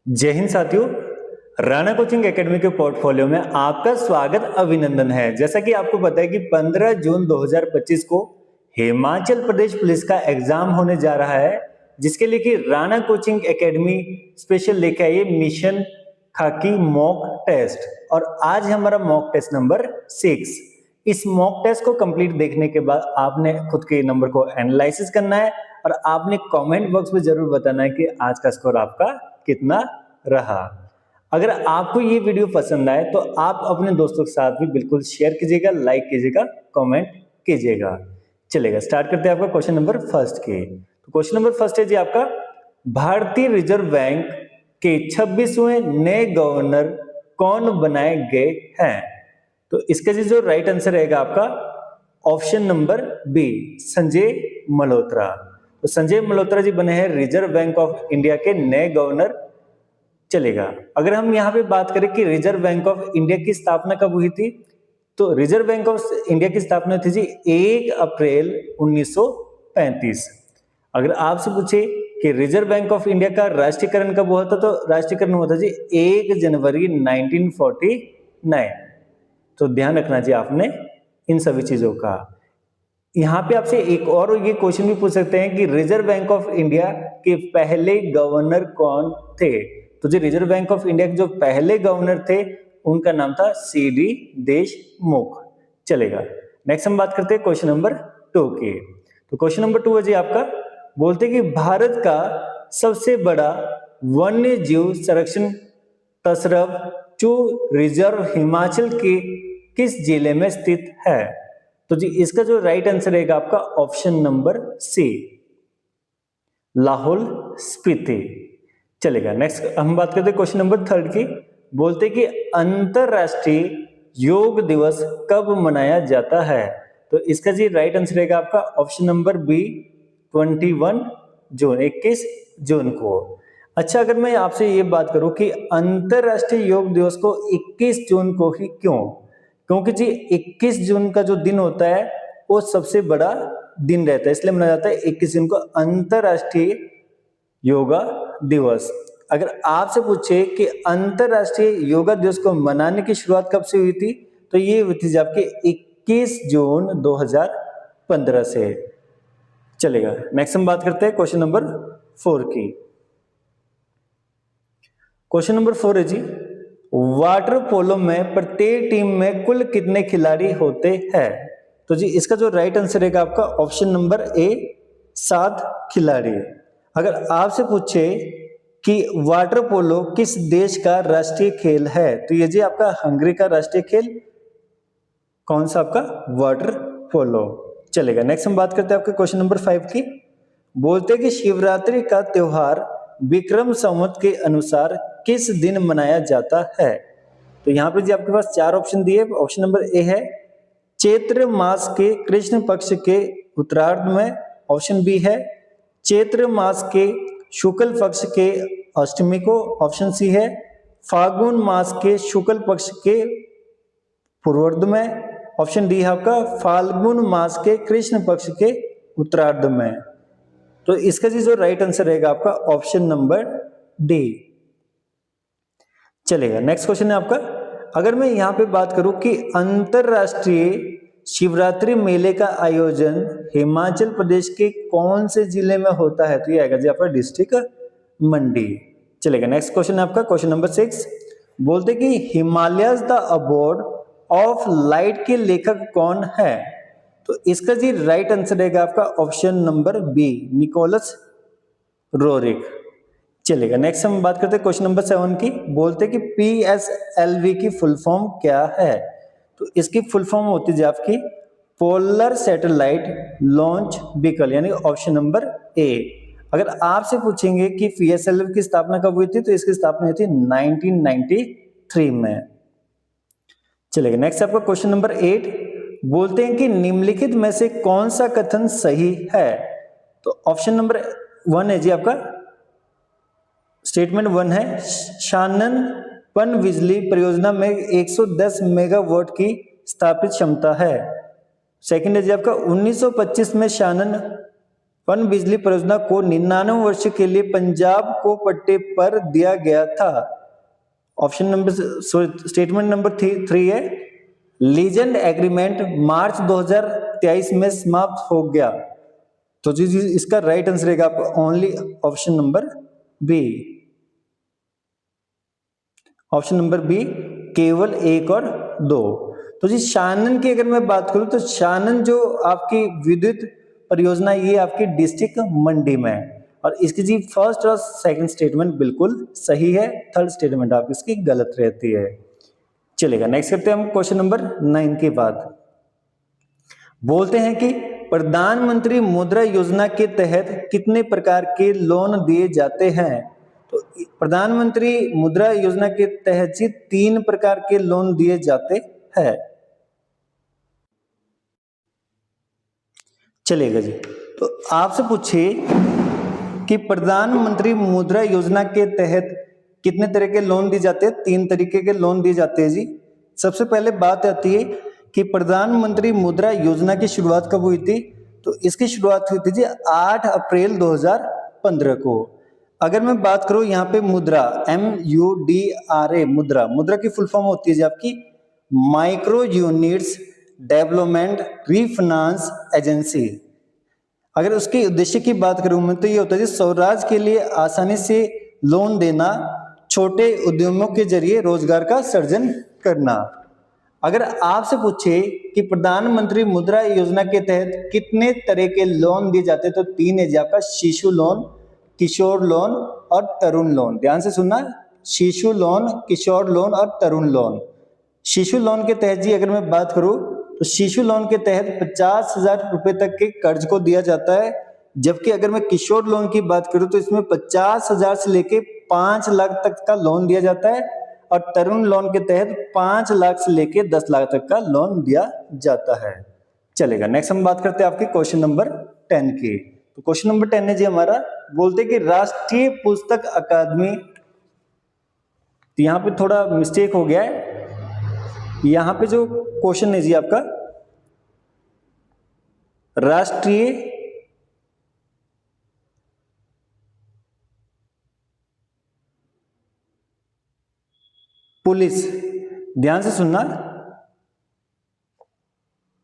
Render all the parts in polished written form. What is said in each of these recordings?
जय हिंद साथियों। Rana coaching academy के पोर्टफोलियो में आपका स्वागत अभिनंदन है। जैसा कि आपको पता है कि 15 जून 2025 को हिमाचल प्रदेश पुलिस का एग्जाम होने जा रहा है, जिसके लिए कि राणा कोचिंग एकेडमी स्पेशल लेके आई है मिशन खाकी मॉक टेस्ट। और आज हमारा मॉक टेस्ट नंबर 6। इस मॉक टेस्ट को कंप्लीट देखने के बाद आपने खुद के नंबर को एनालिसिस करना है और आपने कमेंट बॉक्स में जरूर बताना है कि आज का स्कोर आपका कितना रहा। अगर आपको ये वीडियो पसंद आए तो आप अपने दोस्तों के साथ भी बिल्कुल शेयर कीजिएगा, लाइक कीजिएगा, कमेंट कीजिएगा। चलेगा, स्टार्ट करते हैं आपका क्वेश्चन नंबर फर्स्ट के। तो क्वेश्चन नंबर फर्स्ट है जी आपका, भारतीय रिजर्व बैंक के 26वें नए गवर्नर कौन बनाए गए हैं? तो इसका जो राइट आंसर रहेगा आपका option number B, Sanjay Malhotra. तो संजय मल्होत्रा जी बने हैं रिजर्व बैंक ऑफ इंडिया के नए गवर्नर। चलेगा, अगर हम यहाँ पे बात करें कि रिजर्व बैंक ऑफ इंडिया की स्थापना कब हुई थी, तो रिजर्व बैंक ऑफ इंडिया की स्थापना थी जी 1 अप्रैल 1935। अगर आपसे पूछे कि रिजर्व बैंक ऑफ इंडिया का राष्ट्रीयकरण कब हुआ था, तो राष्ट्रीयकरण हुआ था जी 1 जनवरी 1949। तो ध्यान रखना जी आपने इन सभी चीजों का। यहाँ पे आपसे एक और ये क्वेश्चन भी पूछ सकते हैं कि रिजर्व बैंक ऑफ इंडिया के पहले गवर्नर कौन थे? तो जो रिजर्व बैंक ऑफ इंडिया के जो पहले गवर्नर थे उनका नाम था सीडी देशमुख। चलेगा, नेक्स्ट हम बात करते हैं क्वेश्चन नंबर 2 की। तो क्वेश्चन नंबर 2 है जी आपका, बोलते कि भारत का सबसे बड़ा वन्य जीव संरक्षण तसरफ जो रिजर्व हिमाचल के किस जिले में स्थित है? तो जी इसका जो राइट आंसर रहेगा आपका option number C, Lahaul Spiti. चलेगा, नेक्स्ट हम बात करते हैं क्वेश्चन नंबर 3 की। बोलते कि अंतरराष्ट्रीय योग दिवस कब मनाया जाता है? तो इसका जी राइट आंसर रहेगा आपका ऑप्शन नंबर बी, 21 जून, 21 जून को। अच्छा, अगर मैं आपसे ये बात करूं कि अंतरराष्ट्रीय योग दिवस को 21 जून को ही क्यों? क्योंकि जी 21 जून का जो दिन होता है वो सबसे बड़ा दिन रहता है, इसलिए मनाया जाता है 21 जून को अंतरराष्ट्रीय योगा दिवस। अगर आपसे पूछे कि अंतरराष्ट्रीय योगा दिवस को मनाने की शुरुआत कब से हुई थी, तो ये हुई थी आपके 21 जून 2015 से। चलेगा, नेक्स्ट हम बात करते हैं क्वेश्चन नंबर 4 की। क्वेश्चन नंबर 4 है जी, वाटर पोलो में प्रत्येक टीम में कुल कितने खिलाड़ी होते हैं? तो जी इसका जो राइट आंसर रहेगा आपका ऑप्शन नंबर ए, 7 खिलाड़ी। अगर आपसे पूछे कि वाटर पोलो किस देश का राष्ट्रीय खेल है, तो ये जी आपका हंगरी का राष्ट्रीय खेल कौन सा आपका वाटर पोलो। चलेगा, नेक्स्ट हम बात करते हैं आपके क्वेश्चन नंबर 5 की। बोलते कि शिवरात्रि का त्योहार विक्रम संवत के अनुसार किस दिन मनाया जाता है? तो यहाँ पे जी आपके पास 4 ऑप्शन दिए। ऑप्शन नंबर ए है चैत्र मास के कृष्ण पक्ष के उत्तरार्ध में। ऑप्शन बी है चैत्र मास के शुक्ल पक्ष के अष्टमी को। ऑप्शन सी है फागुन मास के शुक्ल पक्ष के पूर्वार्ध में। ऑप्शन डी है आपका फाल्गुन मास के कृष्ण पक्ष के उत्तरार्ध में। तो इसका जी जो राइट आंसर रहेगा आपका ऑप्शन नंबर डी। चलेगा, नेक्स्ट क्वेश्चन है आपका, अगर मैं यहां पे बात करूं कि अंतरराष्ट्रीय शिवरात्रि मेले का आयोजन हिमाचल प्रदेश के कौन से जिले में होता है, तो ये आएगा जी आपका डिस्ट्रिक्ट मंडी। चलेगा, नेक्स्ट क्वेश्चन है आपका क्वेश्चन नंबर 6। बोलते कि Himalayas the abode of light के लेखक कौन है? तो इसका जी राइट आंसर रहेगा आपका option number B, Nicholas Roerich. चलेगा, नेक्स्ट हम बात करते हैं क्वेश्चन नंबर 7 की। बोलते कि PSLV की फुल फॉर्म क्या है? तो इसकी फुल फॉर्म होती है आपकी पोलर सैटेलाइट लॉन्च व्हीकल, यानी ऑप्शन नंबर ए। अगर आपसे पूछेंगे कि PSLV की स्थापना कब हुई थी, तो इसकी स्थापना हुई थी 1993 में। चलेगा, नेक्स्ट आपका क्वेश्चन नंबर 8। बोलते हैं कि निम्नलिखित में से कौन सा कथन सही है? तो ऑप्शन नंबर 1 है जी आपका, स्टेटमेंट 1 है शानन पन बिजली परियोजना में 110 मेगावाट की स्थापित क्षमता है। सेकंड है जी आपका 1925 में शानन पन बिजली परियोजना को 99 वर्ष के लिए पंजाब को पट्टे पर दिया गया था। ऑप्शन नंबर स्टेटमेंट नंबर 3 है लीजेंड एग्रीमेंट मार्च 2023 में समाप्त हो गया। तो जी इसका राइट आंसर रहेगा आपका only option number B. Option number B केवल 1 और 2। तो जी शानन की अगर मैं बात करूं तो शानन जो आपकी विद्युत परियोजना ये आपकी डिस्ट्रिक्ट मंडी में है और इसकी जी फर्स्ट और सेकंड स्टेटमेंट बिल्कुल सही है, थर्ड स्टेटमेंट आपकी इसकी गलत रहती है। चलेगा नेक्स्ट करते हैं हम क्वेश्चन नंबर 9 की बात। बोलते हैं कि प्रधानमंत्री मुद्रा योजना के तहत कितने प्रकार के लोन दिए जाते हैं। तो प्रधानमंत्री मुद्रा योजना के तहत जी 3 प्रकार के लोन दिए जाते हैं। चलेगा जी, तो आपसे पूछिए कि प्रधानमंत्री मुद्रा योजना के तहत कितने तरह के लोन दिए जाते हैं। 3 तरीके के लोन दिए जाते हैं जी। सबसे पहले बात आती है कि प्रधानमंत्री मुद्रा योजना की शुरुआत कब हुई थी। तो इसकी शुरुआत हुई थी जी 8 अप्रैल 2015 को। अगर मैं बात करूं यहाँ पे मुद्रा MUDRA मुद्रा की फुल फॉर्म होती है जी आपकी micro units development refinance agency. अगर उसके उद्देश्य की बात करूं मैं तो ये होता है स्वराज के लिए आसानी से लोन देना, छोटे उद्यमों के जरिए रोजगार का सृजन करना। अगर आपसे पूछे कि प्रधानमंत्री मुद्रा योजना के तहत कितने तरह के लोन दिए जाते हैं तो 3 है जी आपका शिशु लोन, किशोर लोन और तरुण लोन। ध्यान से सुनना, शिशु लोन, किशोर लोन और तरुण लोन। शिशु लोन के तहत जी अगर मैं बात करूं तो शिशु लोन के तहत 50,000 रुपए तक के कर्ज को दिया जाता है, जबकि अगर मैं किशोर लोन की बात करूं तो इसमें 50,000 से लेके 5 लाख तक का लोन दिया जाता है और तरुण लोन के तहत 5 लाख से लेके 10 लाख तक का लोन दिया जाता है। चलेगा नेक्स्ट हम बात करते हैं आपके क्वेश्चन नंबर 10 की। तो क्वेश्चन नंबर 10 है जी हमारा, बोलते कि राष्ट्रीय पुस्तक अकादमी, तो यहां पे थोड़ा मिस्टेक हो गया है। यहां पे जो क्वेश्चन है जी आपका राष्ट्रीय पुलिस, ध्यान से सुनना,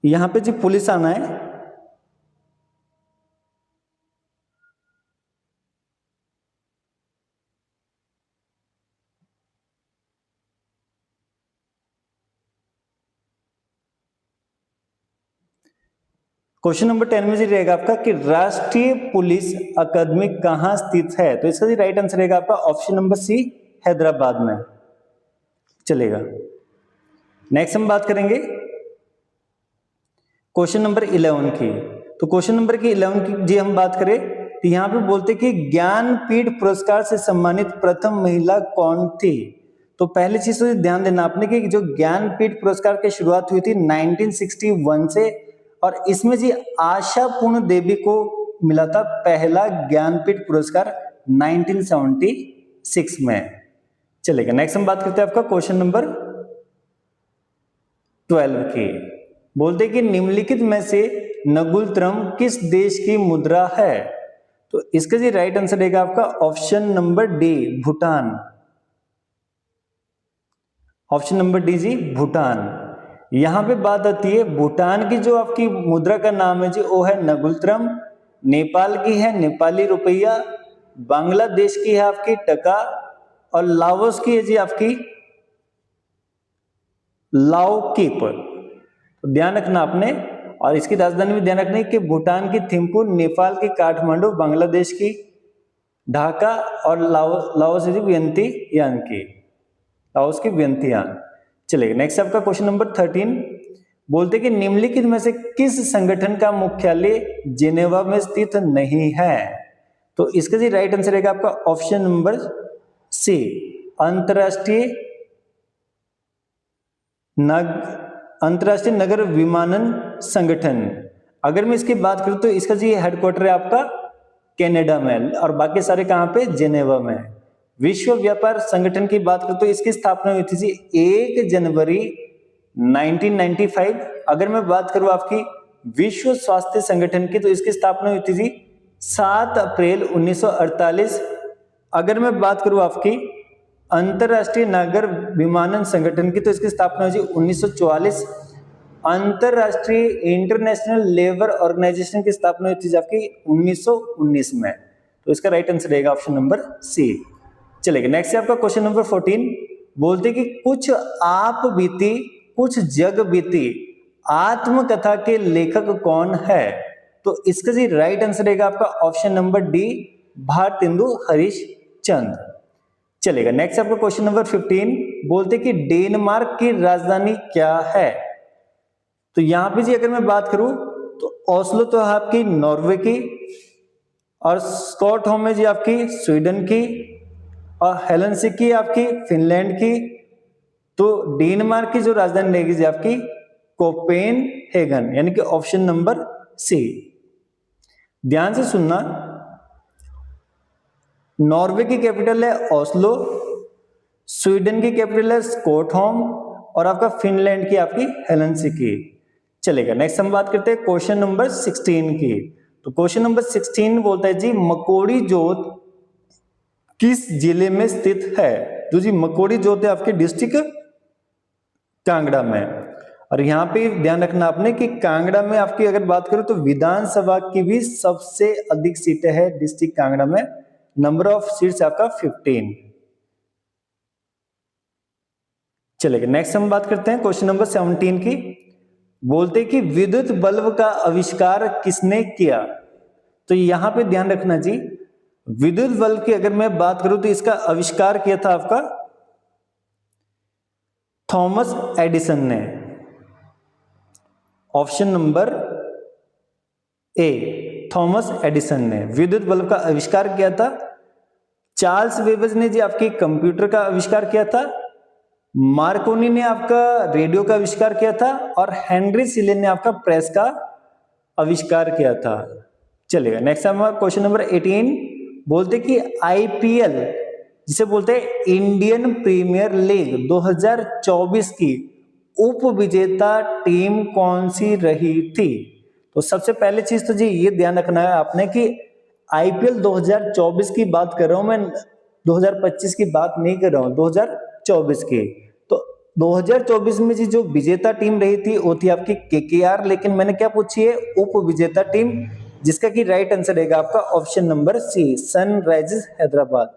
यहां पे जी पुलिस आना है। क्वेश्चन नंबर 10 में जी रहेगा आपका कि राष्ट्रीय पुलिस अकादमी कहां स्थित है। तो इसका जी राइट आंसर रहेगा आपका ऑप्शन नंबर सी हैदराबाद में। चलेगा नेक्स्ट हम बात करेंगे क्वेश्चन नंबर 11 की। तो क्वेश्चन नंबर की 11 की जी हम बात करें तो यहां पे बोलते कि ज्ञानपीठ पुरस्कार से सम्मानित प्रथम महिला कौन थी। तो पहली चीज तो ध्यान देना आपने कि जो ज्ञानपीठ पुरस्कार की शुरुआत हुई थी 1961 से और इसमें जी आशा पूर्ण देवी को मिला था पहला ज्ञानपीठ पुरस्कार 1976 में। चलेगा नेक्स्ट हम बात करते हैं आपका क्वेश्चन नंबर 12 की। बोलते कि निम्नलिखित में से नगुलत्रम किस देश की मुद्रा है। तो इसका जी राइट आंसर रहेगा आपका option number D Bhutan. Option number D G Bhutan. यहां पे बात आती है भूटान की जो आपकी मुद्रा का नाम है जी वो है नगुलत्रम, नेपाल की है नेपाली रुपया, बांग्लादेश की है आपकी टका और लाओस की है जी आपकी लाओकिप। तो ध्यान रखना आपने, और इसकी राजधानी भी ध्यान रखना कि भूटान की थिम्पू, नेपाल की काठमांडू, बांग्लादेश की ढाका और लाओस की वियंतियान की, लाओस की वियंतियान। चलिए नेक्स्ट आपका क्वेश्चन नंबर 13। बोलते कि निम्नलिखित में से किस संगठन का मुख्यालय जिनेवा में स्थित नहीं है। तो इसका जी राइट आंसर रहेगा आपका ऑप्शन नंबर सी अंतरराष्ट्रीय नगर विमानन संगठन। अगर मैं इसकी बात करूं तो इसका जी हेडक्वार्टर है आपका कनाडा में और बाकी सारे कहां पे जिनेवा में। विश्व व्यापार संगठन की बात करूं तो इसकी स्थापना हुई थी जी 1 जनवरी 1995। अगर मैं बात करूं आपकी विश्व स्वास्थ्य संगठन की तो इसकी स्थापना हुई थी जी 7 अप्रैल 1948। अगर मैं बात करूं आपकी अंतरराष्ट्रीय नागर विमानन संगठन की, तो इसकी स्थापना हुई 1944। अंतरराष्ट्रीय इंटरनेशनल लेबर ऑर्गेनाइजेशन की स्थापना हुई थी आपकी 1919 में। तो इसका राइट आंसर रहेगा ऑप्शन नंबर सी। चलेगा नेक्स्ट है आपका क्वेश्चन नंबर 14। बोलते कि कुछ आप बीती कुछ जग बीती आत्मकथा के लेखक कौन है? तो इसका जी राइट आंसर रहेगा आपका option number D, Bharatendu Harishchandra. चलेगा नेक्स्ट आपका क्वेश्चन नंबर 15। बोलते कि डेनमार्क की राजधानी क्या है? तो यहां पे जी अगर मैं बात करूं तो ओस्लो तो है आपकी नॉर्वे की, और स्टॉकहोम है जी आपकी स्वीडन की, और हेलसिंकी आपकी फिनलैंड की। तो डेनमार्क की जो राजधानी रहेगी जी आपकी कोपेनहेगन, यानी कि ऑप्शन नंबर सी। ध्यान से सुनना, नॉर्वे की कैपिटल है ओस्लो, स्वीडन की कैपिटल है स्टॉकहोम, और आपका फिनलैंड की आपकी हेलसिंकी। चलेगा नेक्स्ट हम बात करते हैं क्वेश्चन नंबर 16 की। तो क्वेश्चन नंबर 16 बोलता है जी मकोड़ी जोत किस जिले में स्थित है? तो जी मकोड़ी जोत है आपके डिस्ट्रिक्ट कांगड़ा में। और यहां पे ध्यान रखना आपने कि कांगड़ा में आपकी अगर बात करूं तो विधानसभा की भी सबसे अधिक सीटें है डिस्ट्रिक्ट कांगड़ा में, नंबर ऑफ सीट्स आपका 15। चलेगा नेक्स्ट हम बात करते हैं क्वेश्चन नंबर 17 की। बोलते कि विद्युत बल्ब का आविष्कार किसने किया? तो यहां पे ध्यान रखना जी, विद्युत बल्ब की अगर मैं बात करूं तो इसका आविष्कार किया था आपका थॉमस एडिसन ने। Option number A, Thomas Edison ने विद्युत बल्ब का आविष्कार किया था। चार्ल्स वेबज ने जी आपकी कंप्यूटर का आविष्कार किया था। मार्कोनी ने आपका रेडियो का आविष्कार किया था, और हेनरी सिले ने आपका प्रेस का आविष्कार किया था। चलेगा नेक्स्ट हमारा क्वेश्चन नंबर 18। बोलते कि आईपीएल जिसे बोलते हैं इंडियन प्रीमियर लीग 2024 की उप विजेता टीम कौन सी रही थी? तो सबसे पहले चीज तो जी ये ध्यान रखना है आपने कि आईपीएल 2024 की बात कर रहा हूं मैं, 2025 की बात नहीं कर रहा हूं, 2024 की। तो 2024 में जी जो विजेता टीम रही थी वो थी आपकी केकेआर, लेकिन मैंने क्या पूछी है उप विजेता टीम, जिसका कि राइट आंसर रहेगा आपका option number C, Sunrisers Hyderabad.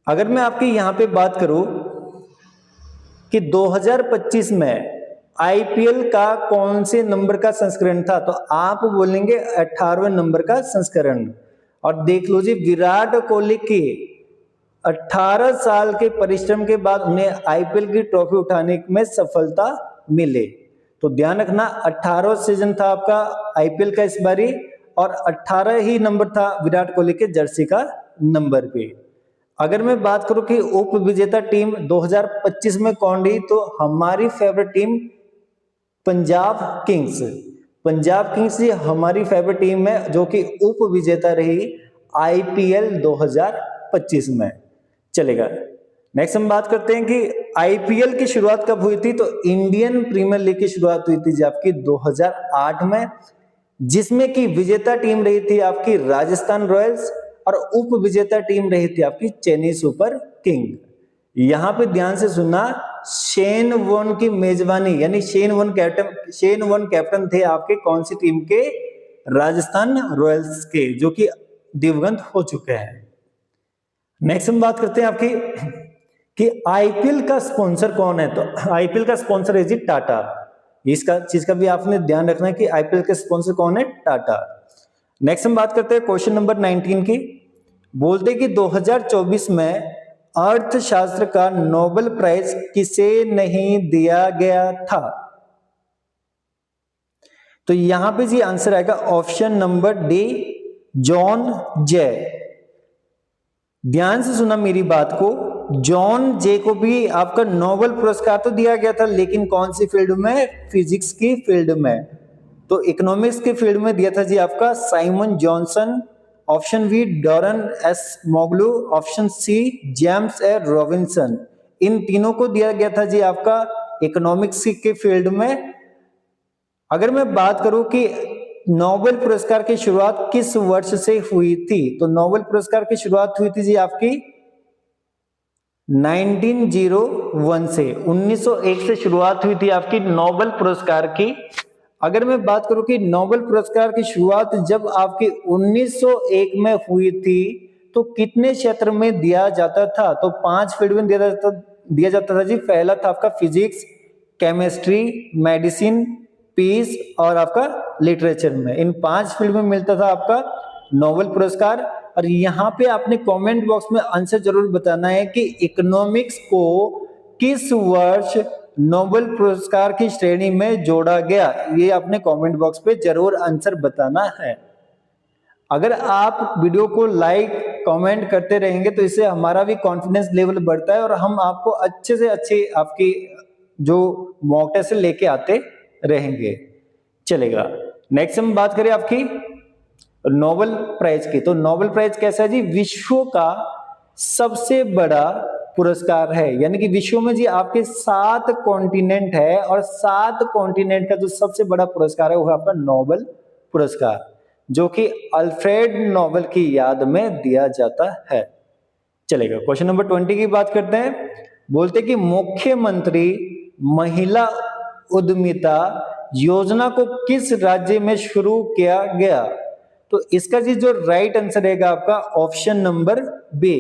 अगर मैं आपकी यहां पे बात करूं कि 2025 में आईपीएल का कौन से नंबर का संस्करण था, तो आप बोलेंगे 18वें नंबर का संस्करण। और देख लो जी विराट कोहली की 18 साल के परिश्रम के बाद उन्हें आईपीएल की ट्रॉफी उठाने में सफलता मिले। तो ध्यान रखना 18वां सीजन था आपका आईपीएल का इस बारी, और 18 ही नंबर था विराट कोहली के जर्सी का नंबर पे। अगर मैं बात करूं कि उप विजेता टीम 2025 में कौन रही, तो हमारी favourite team Punjab Kings. Punjab Kings ही हमारी फेवरेट टीम है जो कि उप विजेता रही आईपीएल 2025 में। चलेगा नेक्स्ट हम बात करते हैं कि आईपीएल की शुरुआत कब हुई थी। तो इंडियन प्रीमियर लीग की शुरुआत हुई थी आपकी 2008 में, जिसमें की विजेता टीम रही थी आपकी राजस्थान रॉयल्स, और उप विजेता टीम रही थी आपकी चेन्नई सुपर किंग। यहां पे ध्यान से सुनना, शेन वॉर्न की मेजबानी, यानी शेन वॉर्न कैप्टन थे आपके कौन सी टीम के? राजस्थान रॉयल्स के, जो कि दिवंगत हो चुके हैं। नेक्स्ट हम बात करते हैं आपकी कि आईपीएल का स्पॉन्सर कौन है। तो आईपीएल का स्पॉन्सर है जी टाटा। इसका चीज का भी आपने ध्यान रखना है कि आईपीएल का स्पॉन्सर कौन है? टाटा। नेक्स्ट हम बात करते हैं क्वेश्चन नंबर 19 की। बोलते कि 2024 में अर्थशास्त्र का नोबेल प्राइज किसे नहीं दिया गया था? तो यहां पे जी आंसर आएगा ऑप्शन नंबर डी, जॉन जे। ध्यान से सुना मेरी बात को, जॉन जे को भी आपका नोबेल पुरस्कार तो दिया गया था, लेकिन कौन सी फील्ड में? फिजिक्स की फील्ड में। तो इकोनॉमिक्स के फील्ड में दिया था जी आपका Simon Johnson, option B Daron Acemoglu, option C James A Robinson. इन तीनों को दिया गया था जी आपका इकोनॉमिक्स के फील्ड में। अगर मैं बात करूं कि नोबेल पुरस्कार की शुरुआत किस वर्ष से हुई थी? तो नोबेल पुरस्कार की शुरुआत हुई थी जी आपकी 1901 से, 1901 से शुरुआत हुई थी आपकी नोबेल पुरस्कार की। अगर मैं बात करूं कि नोबेल पुरस्कार की शुरुआत जब आपकी 1901 में हुई थी तो कितने क्षेत्र में दिया जाता था? तो 5 फील्ड में दिया जाता था जी। पहला था आपका फिजिक्स, केमिस्ट्री, मेडिसिन, पीस और आपका लिटरेचर में। इन 5 फील्ड में मिलता था आपका नोबेल पुरस्कार। और यहाँ पे आपने कमेंट बॉक्स में आंसर जरूर बताना है कि इकोनॉमिक्स को किस वर्ष नोबेल पुरस्कार की श्रेणी में जोड़ा गया। ये आपने कमेंट बॉक्स पे जरूर आंसर बताना है। अगर आप वीडियो को लाइक कमेंट करते रहेंगे तो इससे हमारा भी कॉन्फिडेंस लेवल बढ़ता है और हम आपको अच्छे से अच्छी आपकी जो मॉक टेस्ट लेके आते रहेंगे। चलेगा, नेक्स्ट हम बात करें आपकी नोबेल प्राइज की। तो नोबेल प्राइज कैसा है जी? विश्व का सबसे बड़ा पुरस्कार है, यानी कि विश्व में जी आपके 7 कॉन्टिनेंट है और 7 कॉन्टिनेंट का जो सबसे बड़ा पुरस्कार है वो है आपका नोबेल पुरस्कार, जो कि अल्फ्रेड नोबेल की याद में दिया जाता है। चलेगा, क्वेश्चन नंबर 20 की बात करते हैं। बोलते कि मुख्यमंत्री महिला उद्यमिता योजना को किस राज्य में शुरू किया गया? तो इसका जी जो राइट आंसर रहेगा आपका ऑप्शन नंबर बी।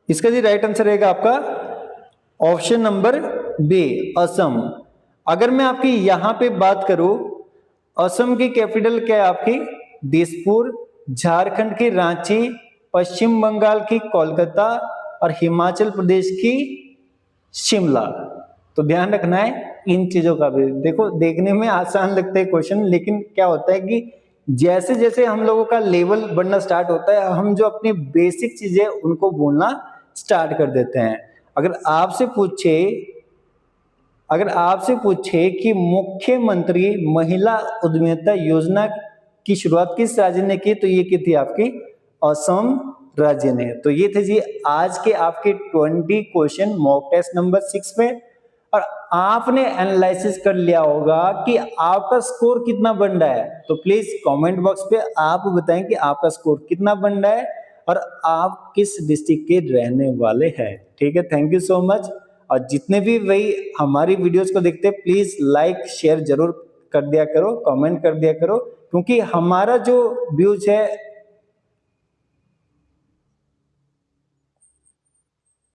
इसका जी राइट आंसर रहेगा आपका ऑप्शन नंबर बी, असम। अगर मैं आपकी यहां पे बात करूं, असम की कैपिटल क्या है आपकी? दिसपुर, झारखंड की रांची, पश्चिम बंगाल की कोलकाता और हिमाचल प्रदेश की शिमला। तो ध्यान रखना है इन चीजों का भी। देखो, देखने में आसान लगते हैं क्वेश्चन, लेकिन क्या होता है कि जैसे जैसे हम लोगों का लेवल बढ़ना स्टार्ट होता है, हम जो अपनी बेसिक चीजें उनको बोलना स्टार्ट कर देते हैं। अगर आपसे पूछे कि मुख्यमंत्री महिला उद्यमिता योजना की शुरुआत किस राज्य ने की, तो ये की थी आपकी असम राज्य ने। तो ये थे जी आज के आपके 20 क्वेश्चन मॉक टेस्ट नंबर 6 में। और आपने एनालिसिस कर लिया होगा कि आपका स्कोर कितना बन रहा है। तो प्लीज कमेंट बॉक्स पे आप बताएं कि आपका स्कोर कितना बन रहा है और आप किस डिस्ट्रिक्ट के रहने वाले हैं। ठीक है, थैंक यू सो मच। और जितने भी वही हमारी वीडियोस को देखते हैं, प्लीज लाइक शेयर जरूर कर दिया करो, कमेंट कर दिया करो, क्योंकि हमारा जो व्यूज है